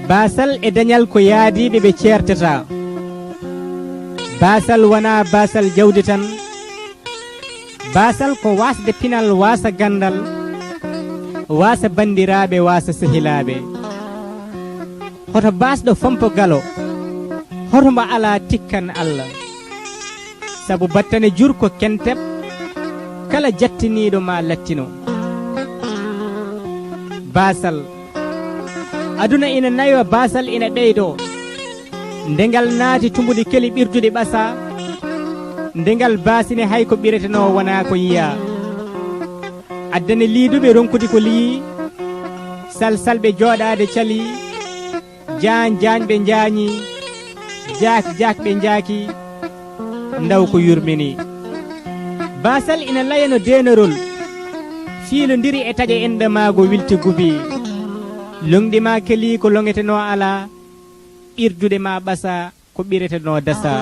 basal e dañal ko yaadiɓe ɓe ceertata basal wona basal jawdi tan basal ko wasde pinal wasa gandal wasa bandiraɓe wasa sehilaɓe hoto basɗo fampo galo hoto mbo ala tikkan Allah sabu battane jur ko kenteb kala jattiniɗo ma lattino basal aduna ina nayo basal ina ɓeydo ndengal naati tumbuɗi keli ɓirduɗi ɓasa ndengal basine hay ko ɓireteno wona ko yiya addane liiduɓe ronkude ko liyi salsalɓe jooɗade cali jaanjaanɓe jaañi jaakɓe jaaki ndaw ko yurmini basal ina layano denorol fiilodiri e taƴe enɗe maago wilti gubi longɗi ma keli ko longeteno ala ɓirdude ma ɓasa ko ɓireteno dasa